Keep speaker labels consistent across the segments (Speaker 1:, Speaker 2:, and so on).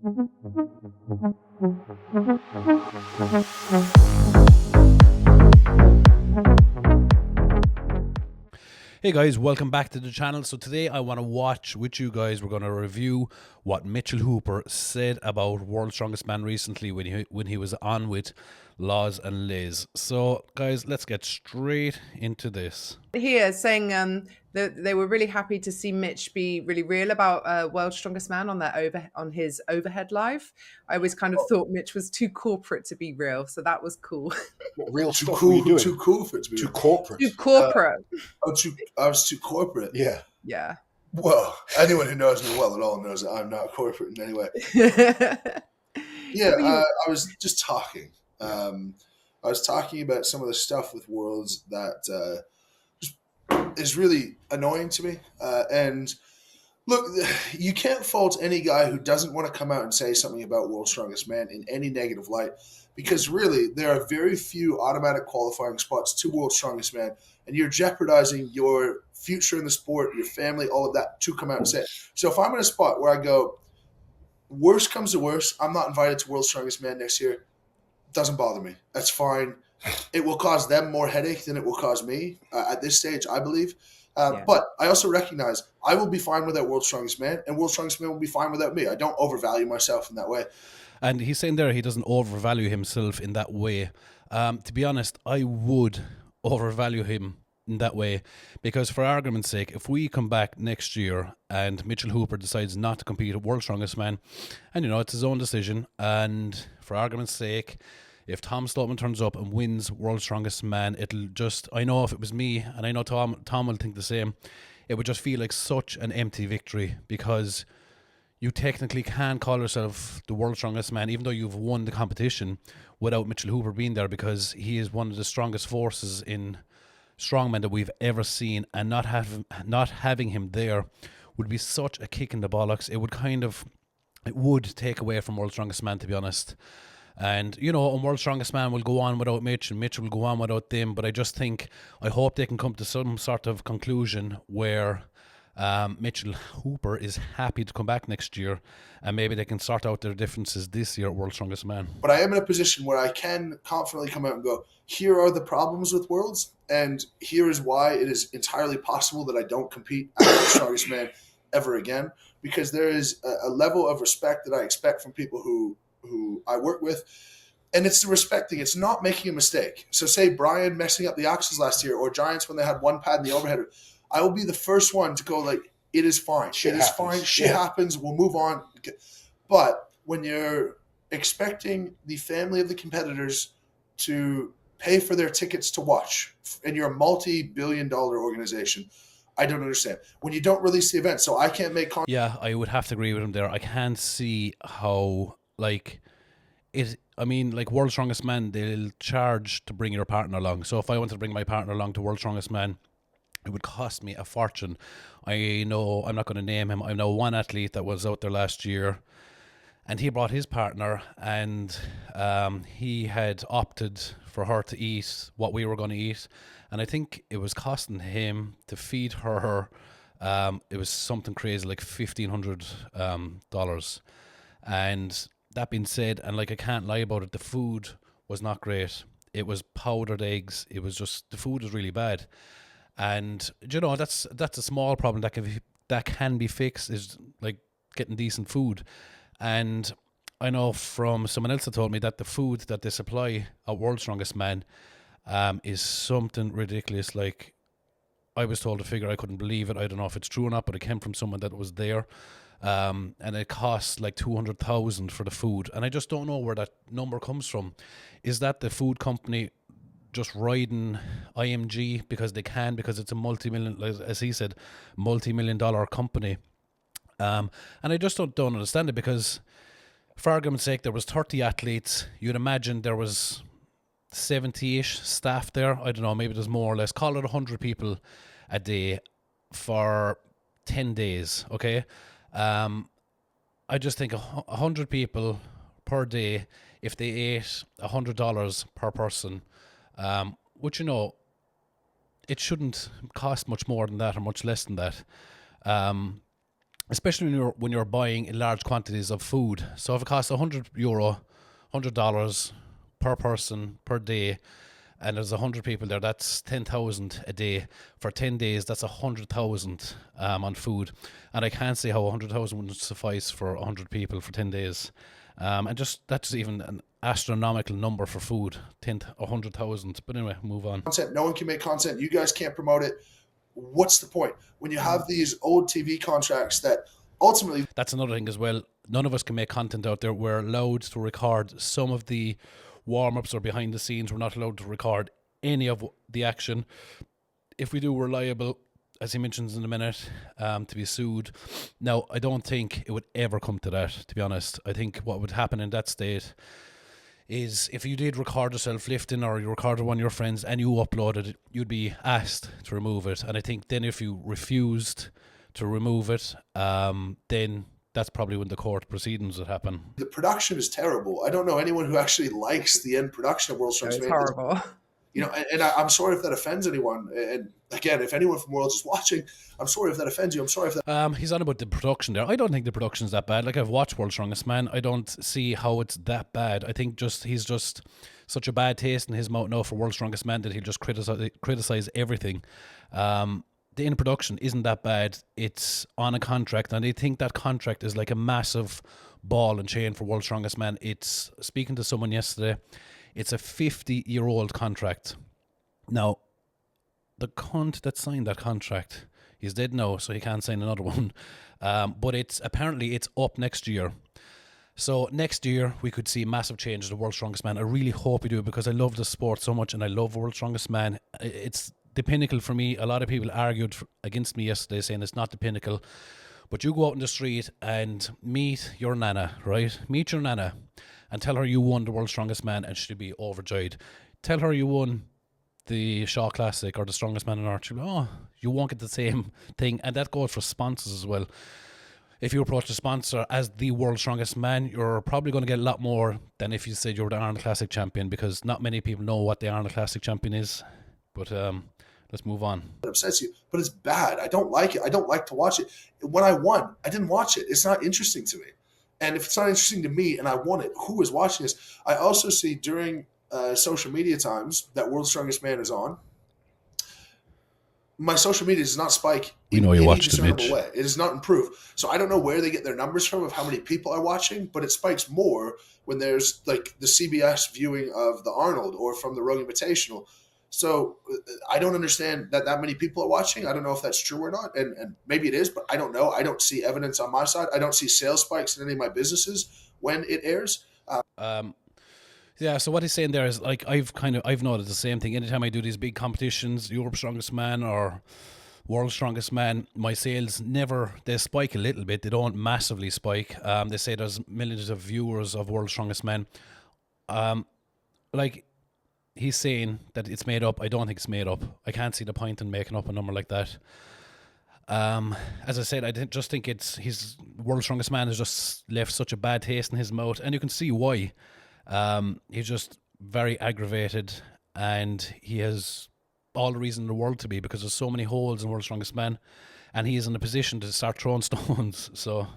Speaker 1: Hey guys, welcome back to the channel. So today I want to watch with you guys, we're going to review what Mitchell Hooper said about World's Strongest Man recently when he was on with Loz and Liz. So guys, let's get straight into this.
Speaker 2: Here saying that they were really happy to see Mitch be really real about World's Strongest Man on his overhead live. I always kind of thought Mitch was too corporate to be real, so that was cool.
Speaker 3: What real
Speaker 4: Too
Speaker 3: stuff
Speaker 4: cool,
Speaker 3: were you doing?
Speaker 4: too cool for it to be
Speaker 3: Too
Speaker 4: real.
Speaker 3: corporate.
Speaker 2: Too corporate.
Speaker 4: I was too corporate.
Speaker 3: Yeah.
Speaker 2: Yeah.
Speaker 4: Well, anyone who knows me well at all knows that I'm not corporate in any way. Yeah, I was just talking. I was talking about some of the stuff with Worlds that just is really annoying to me. And look, you can't fault any guy who doesn't want to come out and say something about World's Strongest Man in any negative light, because really there are very few automatic qualifying spots to World's Strongest Man, and you're jeopardizing your future in the sport, your family, all of that, to come out and say it. So if I'm in a spot where I go, worst comes to worst, I'm not invited to World's Strongest Man next year, doesn't bother me. That's fine. It will cause them more headache than it will cause me at this stage, I believe. But I also recognize I will be fine without World's Strongest Man, and World's Strongest Man will be fine without me. I don't overvalue myself in that way.
Speaker 1: And he's saying there he doesn't overvalue himself in that way. To be honest, I would overvalue him in that way, because for argument's sake, if we come back next year and Mitchell Hooper decides not to compete at World's Strongest Man, and it's his own decision, and for argument's sake, if Tom Slotman turns up and wins World's Strongest Man, it'll just, I know if it was me, and I know Tom will think the same, it would just feel like such an empty victory, because you technically can call yourself the World's Strongest Man even though you've won the competition without Mitchell Hooper being there, because he is one of the strongest forces in strongman that we've ever seen, and not having him there would be such a kick in the bollocks. It would take away from World's Strongest Man, to be honest. And and World's Strongest Man will go on without Mitch, and Mitch will go on without them. But I hope they can come to some sort of conclusion where Mitchell Hooper is happy to come back next year, and maybe they can sort out their differences this year at World's Strongest Man.
Speaker 4: But I am in a position where I can confidently come out and go, here are the problems with Worlds, and here is why it is entirely possible that I don't compete at World's Strongest Man ever again, because there is a level of respect that I expect from people who I work with, and it's the respecting. It's not making a mistake. So say Brian messing up the axles last year, or Giants when they had one pad in the overhead, I will be the first one to go like, it is fine. Shit happens. We'll move on. But when you're expecting the family of the competitors to pay for their tickets to watch, and you're a multi-billion-dollar organization, I don't understand. When you don't release the event, so I can't make...
Speaker 1: Yeah, I would have to agree with him there. I can't see how, World's Strongest Man, they'll charge to bring your partner along. So if I wanted to bring my partner along to World's Strongest Man, it would cost me a fortune. I know, I'm not going to name him. I know one athlete that was out there last year, and he brought his partner, and he had opted for her to eat what we were going to eat. And I think it was costing him to feed her, it was something crazy, like $1,500. And that being said, and I can't lie about it, the food was not great. It was powdered eggs. It was just, the food was really bad. And that's a small problem that can be fixed, is like getting decent food. And I know from someone else that told me that the food that they supply at World's Strongest Man is something ridiculous. Like, I was told a figure, I couldn't believe it. I don't know if it's true or not, but it came from someone that was there. And it costs like $200,000 for the food, and I just don't know where that number comes from. Is that the food company just riding IMG because they can, because it's a multi-million, as he said, multi-million-dollar company? And I just don't understand it, because for argument's sake, there was 30 athletes. You'd imagine there was 70-ish staff there. I don't know, maybe there's more or less. Call it 100 people a day for 10 days, okay? I just think 100 people per day, if they ate $100 per person, which, it shouldn't cost much more than that or much less than that. especially when you're buying in large quantities of food. So if it costs €100, $100 per person per day, and there's 100 people there, that's 10,000 a day for 10 days. That's 100,000 on food, and I can't see how 100,000 wouldn't suffice for 100 people for 10 days. And just that's even an astronomical number for food, 100,000. But anyway, move on.
Speaker 4: Content, no one can make content. You guys can't promote it. What's the point when you have these old TV contracts that ultimately?
Speaker 1: That's another thing as well. None of us can make content out there. We're allowed to record some of the warm-ups or behind the scenes. We're not allowed to record any of the action. If we do, we're liable, as he mentions in a minute, to be sued. Now, I don't think it would ever come to that, to be honest. I think what would happen in that state is if you did record yourself lifting, or you recorded one of your friends and you uploaded it, you'd be asked to remove it. And I think then if you refused to remove it, then that's probably when the court proceedings would happen.
Speaker 4: The production is terrible. I don't know anyone who actually likes the end production of World's Strongest
Speaker 2: It's
Speaker 4: Man.
Speaker 2: horrible.
Speaker 4: You know, and I'm sorry if that offends anyone. And again, if anyone from Worlds is watching, I'm sorry if that offends you. I'm sorry if that.
Speaker 1: He's on about the production there. I don't think the production's that bad. Like, I've watched World's Strongest Man. I don't see how it's that bad. I think he's just such a bad taste in his mouth now for World's Strongest Man that he'll just criticize everything. The in production isn't that bad. It's on a contract, and I think that contract is like a massive ball and chain for World's Strongest Man. It's, speaking to someone yesterday, it's a 50-year-old contract. Now, the cunt that signed that contract, he's dead now, so he can't sign another one. But it's up next year. So next year we could see massive change in the World's Strongest Man. I really hope we do, because I love the sport so much and I love World's Strongest Man. It's the pinnacle for me. A lot of people argued against me yesterday, saying it's not the pinnacle. But you go out in the street and meet your nana, right? Meet your nana and tell her you won the World's Strongest Man, and she'll be overjoyed. Tell her you won the Shaw Classic or the Strongest Man on Earth. She'll be, oh, you won't get the same thing. And that goes for sponsors as well. If you approach a sponsor as the World's Strongest Man, you're probably going to get a lot more than if you said you're the Arnold Classic champion, because not many people know what the Arnold Classic champion is. But let's move on.
Speaker 4: It upsets you, but it's bad. I don't like it. I don't like to watch it. When I won, I didn't watch it. It's not interesting to me. And if it's not interesting to me and I won it, who is watching this? I also see during social media times that World's Strongest Man is on. My social media does not spike
Speaker 1: in any discernible
Speaker 4: way. It does not improve. So I don't know where they get their numbers from of how many people are watching, but it spikes more when there's like the CBS viewing of the Arnold or from the Rogue Invitational. So I don't understand that many people are watching. I don't know if that's true or not. And maybe it is, but I don't know. I don't see evidence on my side. I don't see sales spikes in any of my businesses when it airs.
Speaker 1: Yeah, so what he's saying there is, like, I've noticed the same thing. Anytime I do these big competitions, Europe's Strongest Man or World's Strongest Man, my sales they spike a little bit. They don't massively spike. They say there's millions of viewers of World's Strongest Man. Like, he's saying that it's made up. I don't think it's made up. I can't see the point in making up a number like that. As I said, I just think his World's Strongest Man has just left such a bad taste in his mouth, and you can see why. He's just very aggravated, and he has all the reason in the world to be, because there's so many holes in World's Strongest Man, and he is in a position to start throwing stones. So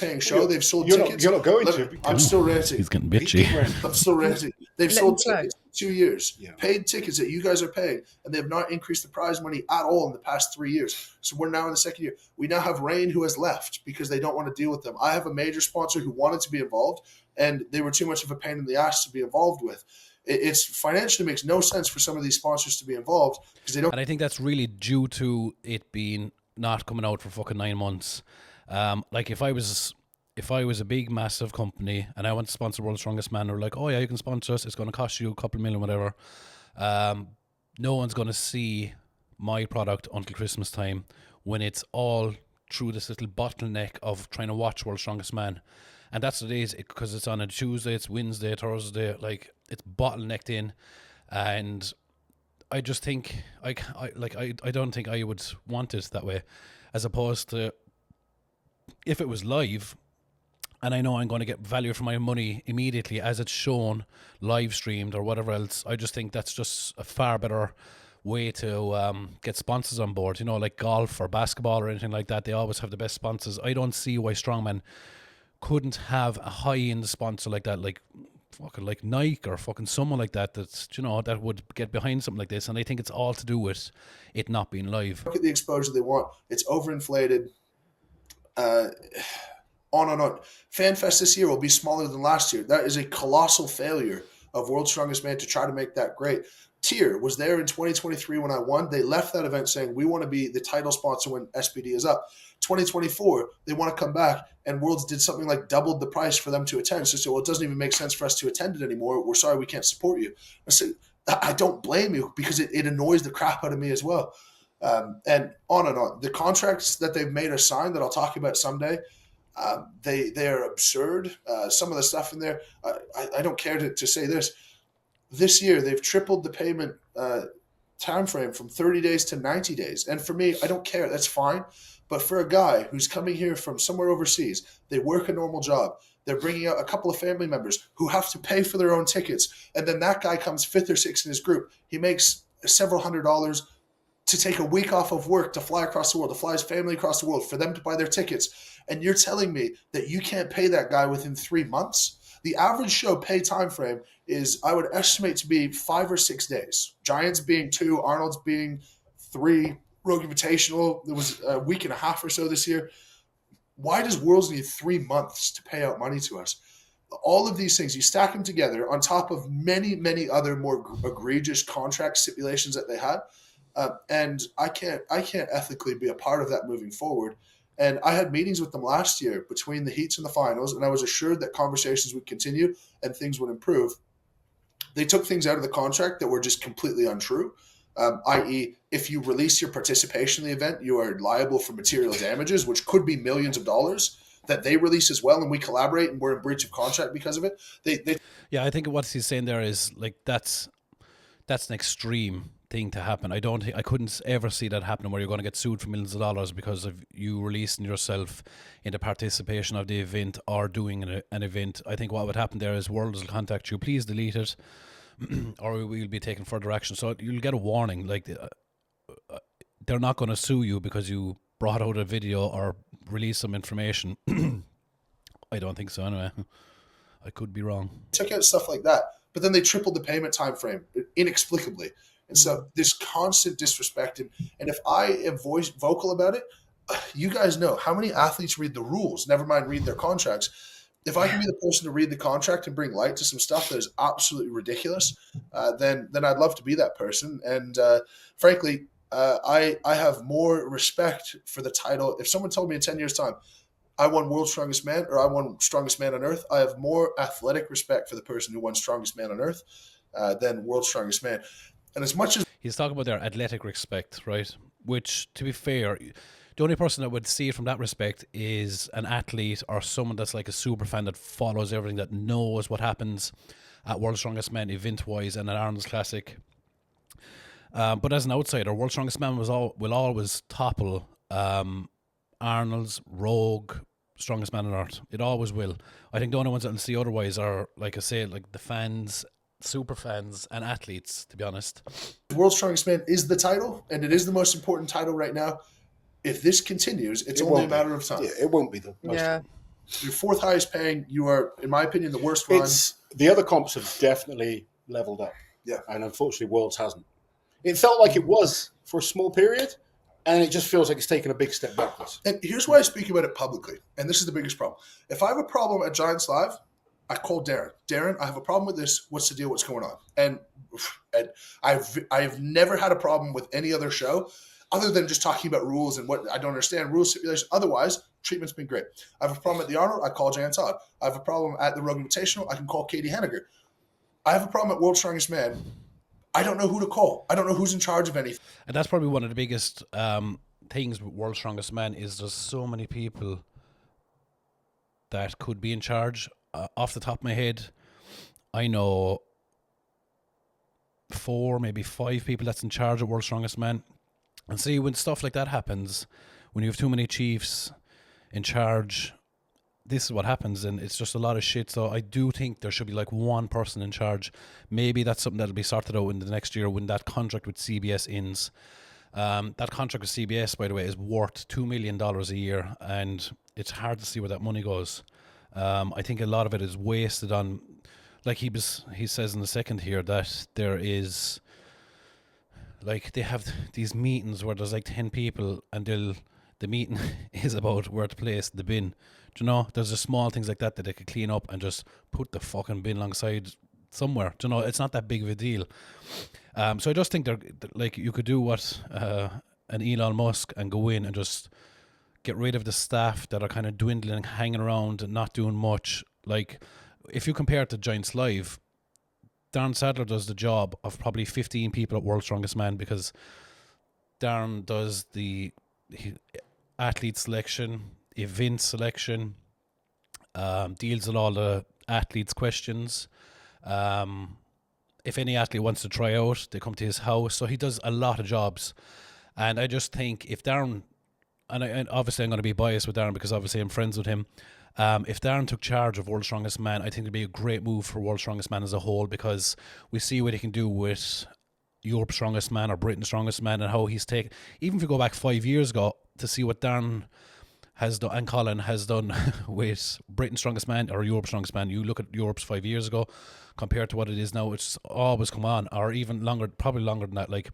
Speaker 4: Paying show, they've sold tickets.
Speaker 3: You're not going to.
Speaker 4: I'm still ranting.
Speaker 1: He's getting bitchy.
Speaker 4: I'm still ranting. They've sold tickets for 2 years.
Speaker 3: Yeah.
Speaker 4: Paid tickets that you guys are paying, and they have not increased the prize money at all in the past 3 years. So we're now in the second year. We now have Rain, who has left because they don't want to deal with them. I have a major sponsor who wanted to be involved, and they were too much of a pain in the ass to be involved with. It's financially makes no sense for some of these sponsors to be involved because they don't.
Speaker 1: And I think that's really due to it being not coming out for fucking 9 months. Like, if I was a big, massive company and I want to sponsor World's Strongest Man, or like, oh yeah, you can sponsor us, it's going to cost you a couple million, whatever. No one's going to see my product until Christmas time, when it's all through this little bottleneck of trying to watch World's Strongest Man. And that's what it is, because it's on a Tuesday, it's Wednesday, Thursday, like, it's bottlenecked in. And I just think, I don't think I would want it that way, as opposed to if it was live, and I know I'm going to get value for my money immediately as it's shown, live streamed or whatever else. I just think that's just a far better way to get sponsors on board. You know, like golf or basketball or anything like that. They always have the best sponsors. I don't see why strongman couldn't have a high-end sponsor like that, like fucking like Nike or fucking someone like that. That's, you know, that would get behind something like this. And I think it's all to do with it not being live.
Speaker 4: Look at the exposure they want. It's overinflated. On and on. FanFest this year will be smaller than last year. That is a colossal failure of World's Strongest Man to try to make that great. Tier was there in 2023 when I won. They left that event saying, we want to be the title sponsor when SPD is up. 2024, they want to come back, and Worlds did something like doubled the price for them to attend. So, well, it doesn't even make sense for us to attend it anymore. We're sorry we can't support you. I said, I don't blame you, because it annoys the crap out of me as well. And on. The contracts that they've made us sign that I'll talk about someday, they are absurd. Some of the stuff in there, I don't care to say this. This year, they've tripled the payment time frame from 30 days to 90 days. And for me, I don't care. That's fine. But for a guy who's coming here from somewhere overseas, they work a normal job. They're bringing out a couple of family members who have to pay for their own tickets. And then that guy comes 5th or 6th in his group. He makes several $100s to take a week off of work to fly across the world, to fly his family across the world, for them to buy their tickets. And you're telling me that you can't pay that guy within 3 months? The average show pay time frame is, I would estimate, to be 5 or 6 days. Giants being 2, Arnold's being 3, Rogue Invitational, there was a week and a half or so this year. Why does Worlds need 3 months to pay out money to us? All of these things, you stack them together on top of many, many other more egregious contract stipulations that they had. And I can't ethically be a part of that moving forward. And I had meetings with them last year between the heats and the finals, and I was assured that conversations would continue and things would improve. They took things out of the contract that were just completely untrue, i.e., if you release your participation in the event, you are liable for material damages, which could be millions of dollars that they release as well, and we collaborate and we're in breach of contract because of it.
Speaker 1: Yeah, I think what he's saying there is, like, that's an extreme thing to happen. I couldn't ever see that happening where you're going to get sued for millions of dollars because of you releasing yourself into participation of the event or doing an event. I think what would happen there is Worlds will contact you, please delete it, or we'll be taking further action. So you'll get a warning. Like, they're not going to sue you because you brought out a video or released some information. I don't think so anyway. I could be wrong.
Speaker 4: Took out stuff like that, but then they tripled the payment time frame inexplicably. And so this constant disrespect, and if I am vocal about it, you guys know how many athletes read the rules, never mind read their contracts. If I can be the person to read the contract and bring light to some stuff that is absolutely ridiculous, then I'd love to be that person. And frankly, I have more respect for the title. If someone told me in 10 years' time, I won World's Strongest Man or I won Strongest Man on Earth, I have more athletic respect for the person who won Strongest Man on Earth than World's Strongest Man. And as much as
Speaker 1: he's talking about their athletic respect, right? Which, to be fair, the only person that would see it from that respect is an athlete or someone that's like a super fan that follows everything, that knows what happens at World's Strongest Man event-wise and at Arnold's Classic. But as an outsider, World's Strongest Man will always topple Arnold's, Rogue, Strongest Man on Earth. It always will. I think the only ones that will see otherwise are, like I say, like the fans, super fans and athletes, to be honest.
Speaker 4: World's Strongest Man is the title, and it is the most important title right now. If this continues, it's only a matter of time.
Speaker 3: Yeah, it won't be the most.
Speaker 2: Yeah.
Speaker 4: You're 4th highest paying. You are, in my opinion, the worst run.
Speaker 3: The other comps have definitely leveled up.
Speaker 4: Yeah.
Speaker 3: And unfortunately, Worlds hasn't. It felt like it was for a small period, and it just feels like it's taken a big step backwards.
Speaker 4: And here's why I speak about it publicly, and this is the biggest problem. If I have a problem at Giants Live, I call Darren. Darren, I have a problem with this. What's the deal? What's going on? And I've never had a problem with any other show other than just talking about rules and what I don't understand, rules, stipulations. Otherwise, treatment's been great. I have a problem at the Arnold, I call Jan Todd. I have a problem at the Rogue Invitational, I can call Katie Henniger. I have a problem at World's Strongest Man. I don't know who to call. I don't know who's in charge of anything.
Speaker 1: And that's probably one of the biggest things with World's Strongest Man is there's so many people that could be in charge. Off the top of my head, I know 4, maybe 5 people that's in charge of World's Strongest Man. And see, when stuff like that happens, when you have too many chiefs in charge, this is what happens, and it's just a lot of shit. So I do think there should be like one person in charge. Maybe that's something that'll be sorted out in the next year when that contract with CBS ends. That contract with CBS, by the way, is worth $2 million a year, and it's hard to see where that money goes. I think a lot of it is wasted on, like he says in the second here, that there is, like, they have these meetings where there's like 10 people, and the meeting is about where to place the bin. Do you know? There's just small things like that they could clean up and just put the fucking bin alongside somewhere. Do you know? It's not that big of a deal. So I just think they're like, you could do what an Elon Musk and go in and just get rid of the staff that are kind of dwindling, hanging around and not doing much. Like, if you compare it to Giants Live, Darren Sadler does the job of probably 15 people at World's Strongest Man, because Darren does the athlete selection, event selection, deals with all the athletes' questions. If any athlete wants to try out, they come to his house. So he does a lot of jobs. And I just think if Darren, and obviously I'm going to be biased with Darren because obviously I'm friends with him. If Darren took charge of World's Strongest Man, I think it'd be a great move for World's Strongest Man as a whole, because we see what he can do with Europe's Strongest Man or Britain's Strongest Man, and how he's taken, even if you go back 5 years ago to see what Darren has done and Colin has done with Britain's Strongest Man or Europe's Strongest Man. You look at Europe's 5 years ago compared to what it is now, it's always come on, or even longer, probably longer than that. Like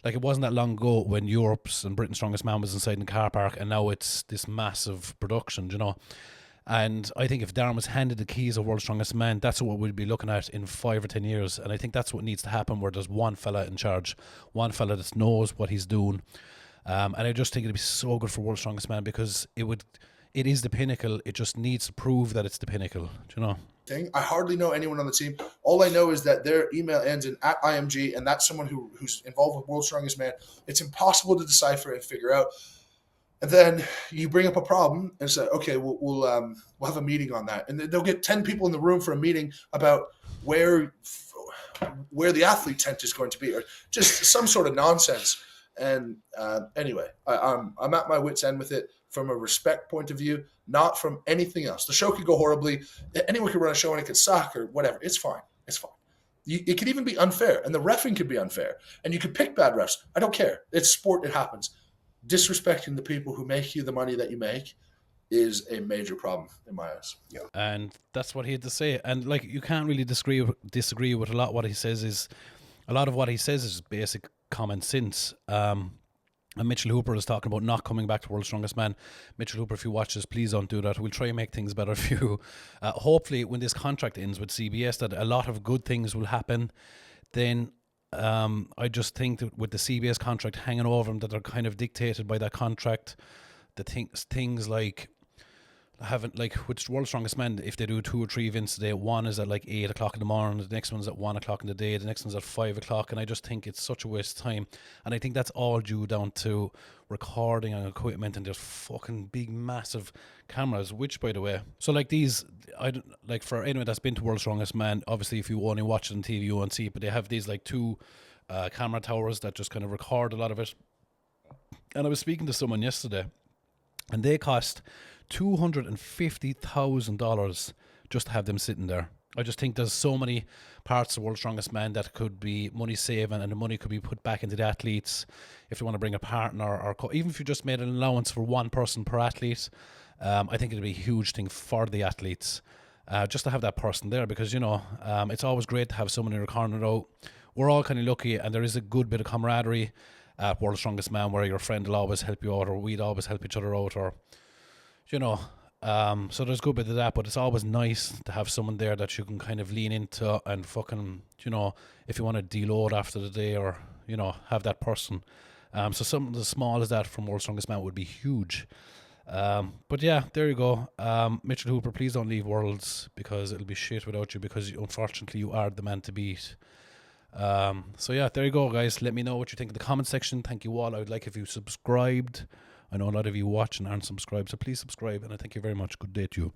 Speaker 1: it wasn't that long ago when Europe's and Britain's Strongest Man was inside in the car park, and now it's this massive production, you know. And I think if Darren was handed the keys of World's Strongest Man, that's what we'd be looking at in 5 or 10 years. And I think that's what needs to happen, where there's one fella in charge, one fella that knows what he's doing. And I just think it'd be so good for World's Strongest Man, because it is the pinnacle. It just needs to prove that it's the pinnacle, do you know?
Speaker 4: I hardly know anyone on the team. All I know is that their email ends in @IMG, and that's someone who's involved with World's Strongest Man. It's impossible to decipher and figure out. And then you bring up a problem and say, okay, we'll have a meeting on that. And they'll get 10 people in the room for a meeting about where the athlete tent is going to be, or just some sort of nonsense. And anyway, I'm at my wit's end with it from a respect point of view, not from anything else. The show could go horribly. Anyone could run a show and it could suck or whatever. It's fine. It's fine. It could even be unfair, and the reffing could be unfair. And you could pick bad refs. I don't care. It's sport. It happens. Disrespecting the people who make you the money that you make is a major problem in my eyes.
Speaker 3: Yeah.
Speaker 1: And that's what he had to say. And like, you can't really disagree with a lot of what he says. A lot of what he says is basic common sense. And Mitchell Hooper is talking about not coming back to World's Strongest Man. Mitchell Hooper, if you watch this, please don't do that. We'll try and make things better for you. Hopefully, when this contract ends with CBS, that a lot of good things will happen. Then I just think that with the CBS contract hanging over them, that they're kind of dictated by that contract. The things like having, like with World's Strongest Man, if they do 2 or 3 events a day, one is at like 8 o'clock in the morning, the next one's at 1 o'clock in the day, the next one's at 5 o'clock, and I just think it's such a waste of time. And I think that's all due down to recording and equipment and just fucking big massive cameras, which, by the way, so like these, I don't, like, for anyone that's been to World's Strongest Man, obviously if you only watch it on TV you won't see it, but they have these like 2 camera towers that just kind of record a lot of it. And I was speaking to someone yesterday, and they cost $250,000 just to have them sitting there. I just think there's so many parts of World's Strongest Man that could be money saving, and the money could be put back into the athletes if they want to bring a partner, or even if you just made an allowance for one person per athlete. I think it'd be a huge thing for the athletes, just to have that person there, because, you know, it's always great to have someone in your corner. Though we're all kind of lucky, and there is a good bit of camaraderie at World's Strongest Man, where your friend will always help you out, or we'd always help each other out, or, you know, so there's a good bit of that. But it's always nice to have someone there that you can kind of lean into and fucking, you know, if you want to deload after the day, or, you know, have that person. So something as small as that from World's Strongest Man would be huge. But yeah, there you go. Mitchell Hooper, please don't leave Worlds, because it'll be shit without you, because unfortunately you are the man to beat. So yeah, there you go, guys. Let me know what you think in the comment section. Thank you all. I would like if you subscribed. I know a lot of you watch and aren't subscribed, so please subscribe, and I thank you very much. Good day to you.